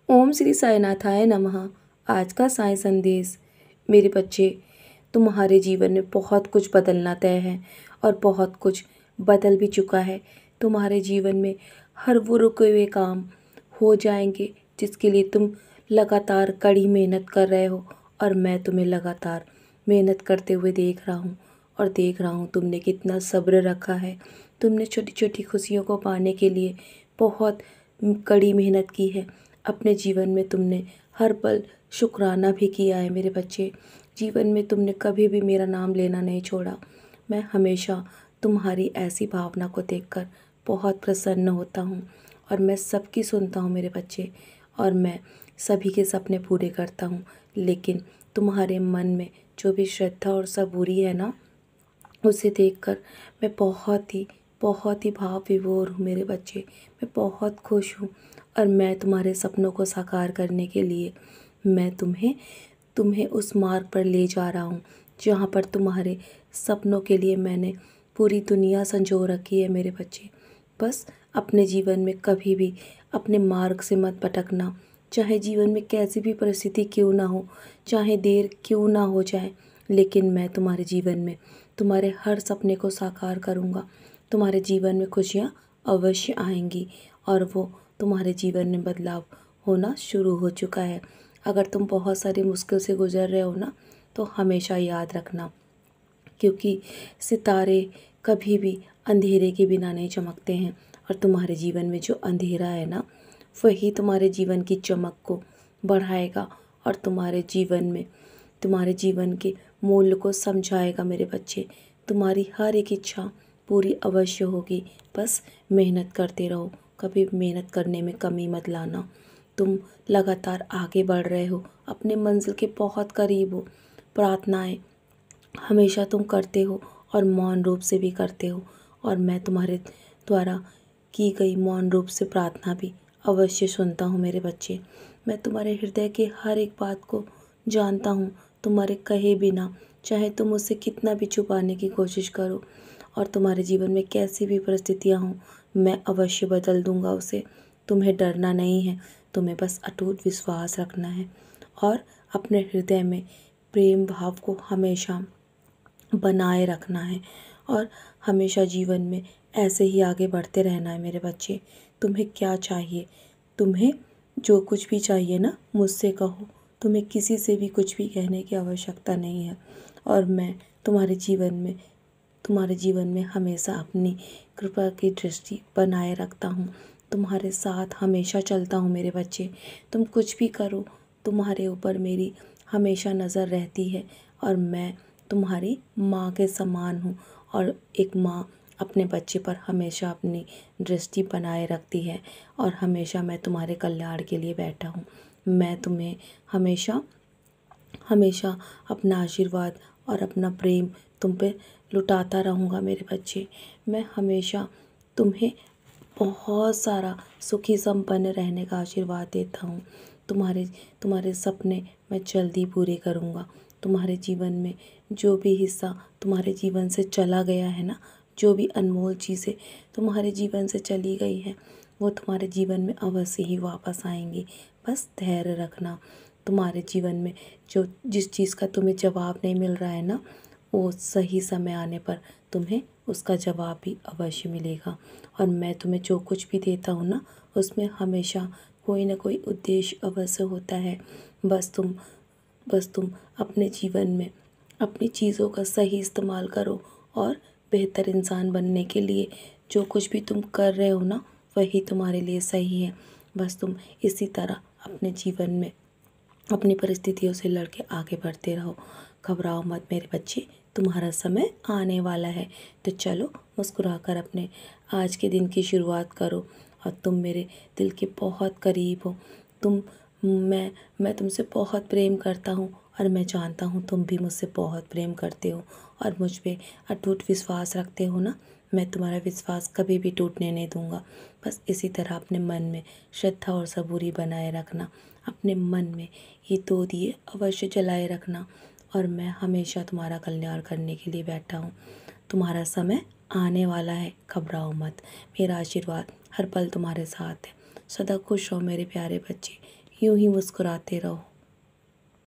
ओम श्री साईनाथाय नमः। आज का साई संदेश। मेरे बच्चे, तुम्हारे जीवन में बहुत कुछ बदलना तय है और बहुत कुछ बदल भी चुका है। तुम्हारे जीवन में हर वो रुके हुए काम हो जाएंगे जिसके लिए तुम लगातार कड़ी मेहनत कर रहे हो, और मैं तुम्हें लगातार मेहनत करते हुए देख रहा हूँ और देख रहा हूँ तुमने कितना सब्र रखा है। तुमने छोटी छोटी खुशियों को पाने के लिए बहुत कड़ी मेहनत की है। अपने जीवन में तुमने हर पल शुक्राना भी किया है। मेरे बच्चे, जीवन में तुमने कभी भी मेरा नाम लेना नहीं छोड़ा। मैं हमेशा तुम्हारी ऐसी भावना को देखकर बहुत प्रसन्न होता हूँ और मैं सबकी सुनता हूँ मेरे बच्चे, और मैं सभी के सपने पूरे करता हूँ। लेकिन तुम्हारे मन में जो भी श्रद्धा और सबूरी है ना, उसे देखकर मैं बहुत ही भाव विभोर हूँ मेरे बच्चे। मैं बहुत खुश हूँ और मैं तुम्हारे सपनों को साकार करने के लिए मैं तुम्हें तुम्हें उस मार्ग पर ले जा रहा हूँ जहाँ पर तुम्हारे सपनों के लिए मैंने पूरी दुनिया संजो रखी है मेरे बच्चे। बस अपने जीवन में कभी भी अपने मार्ग से मत भटकना। चाहे जीवन में कैसी भी परिस्थिति क्यों ना हो, चाहे देर क्यों ना हो जाए, लेकिन मैं तुम्हारे जीवन में तुम्हारे हर सपने को साकार करूँगा। तुम्हारे जीवन में खुशियाँ अवश्य आएंगी और वो तुम्हारे जीवन में बदलाव होना शुरू हो चुका है। अगर तुम बहुत सारी मुश्किल से गुजर रहे हो ना, तो हमेशा याद रखना, क्योंकि सितारे कभी भी अंधेरे के बिना नहीं चमकते हैं, और तुम्हारे जीवन में जो अंधेरा है ना, वही तुम्हारे जीवन की चमक को बढ़ाएगा और तुम्हारे जीवन के मूल्य को समझाएगा मेरे बच्चे। तुम्हारी हर एक इच्छा पूरी अवश्य होगी। बस मेहनत करते रहो, कभी मेहनत करने में कमी मत लाना। तुम लगातार आगे बढ़ रहे हो, अपने मंजिल के बहुत करीब हो। प्रार्थनाएं हमेशा तुम करते हो और मौन रूप से भी करते हो, और मैं तुम्हारे द्वारा की गई मौन रूप से प्रार्थना भी अवश्य सुनता हूँ मेरे बच्चे। मैं तुम्हारे हृदय के हर एक बात को जानता हूँ, तुम्हारे कहे बिना, चाहे तुम उससे कितना भी छुपाने की कोशिश करो और तुम्हारे जीवन में कैसी भी परिस्थितियाँ हों, मैं अवश्य बदल दूँगा उसे। तुम्हें डरना नहीं है, तुम्हें बस अटूट विश्वास रखना है और अपने हृदय में प्रेम भाव को हमेशा बनाए रखना है, और हमेशा जीवन में ऐसे ही आगे बढ़ते रहना है मेरे बच्चे। तुम्हें क्या चाहिए? तुम्हें जो कुछ भी चाहिए ना, मुझसे कहो। तुम्हें किसी से भी कुछ भी कहने की आवश्यकता नहीं है, और मैं तुम्हारे जीवन में हमेशा अपनी कृपा की दृष्टि बनाए रखता हूँ। तुम्हारे साथ हमेशा चलता हूँ मेरे बच्चे। तुम कुछ भी करो, तुम्हारे ऊपर मेरी हमेशा नज़र रहती है, और मैं तुम्हारी माँ के समान हूँ, और एक माँ अपने बच्चे पर हमेशा अपनी दृष्टि बनाए रखती है, और हमेशा मैं तुम्हारे कल्याण के लिए बैठा हूँ। मैं तुम्हें हमेशा हमेशा अपना आशीर्वाद और अपना प्रेम तुम पे लुटाता रहूँगा मेरे बच्चे। मैं हमेशा तुम्हें बहुत सारा सुखी संपन्न रहने का आशीर्वाद देता हूँ। तुम्हारे सपने मैं जल्दी पूरे करूँगा। तुम्हारे जीवन में जो भी हिस्सा तुम्हारे जीवन से चला गया है ना, जो भी अनमोल चीज़ें तुम्हारे जीवन से चली गई हैं, वो तुम्हारे जीवन में अवश्य ही वापस आएंगी। बस धैर्य रखना। तुम्हारे जीवन में जिस चीज़ का तुम्हें जवाब नहीं मिल रहा है ना, वो सही समय आने पर तुम्हें उसका जवाब भी अवश्य मिलेगा। और मैं तुम्हें जो कुछ भी देता हूँ ना, उसमें हमेशा कोई ना कोई उद्देश्य अवश्य होता है। बस तुम अपने जीवन में अपनी चीज़ों का सही इस्तेमाल करो, और बेहतर इंसान बनने के लिए जो कुछ भी तुम कर रहे हो ना, वही तुम्हारे लिए सही है। बस तुम इसी तरह अपने जीवन में अपनी परिस्थितियों से लड़के आगे बढ़ते रहो। घबराओ मत मेरे बच्चे, तुम्हारा समय आने वाला है। तो चलो, मुस्कुराकर अपने आज के दिन की शुरुआत करो, और तुम मेरे दिल के बहुत करीब हो। तुम मैं तुमसे बहुत प्रेम करता हूँ, और मैं जानता हूँ तुम भी मुझसे बहुत प्रेम करते हो और मुझ पे अटूट विश्वास रखते हो ना। मैं तुम्हारा विश्वास कभी भी टूटने नहीं दूँगा। बस इसी तरह अपने मन में श्रद्धा और सबूरी बनाए रखना। अपने मन में ये 2 दिए अवश्य जलाए रखना, और मैं हमेशा तुम्हारा कल्याण करने के लिए बैठा हूँ। तुम्हारा समय आने वाला है, घबराओ मत। मेरा आशीर्वाद हर पल तुम्हारे साथ है। सदा खुश रहो मेरे प्यारे बच्चे। यूं ही मुस्कुराते रहो।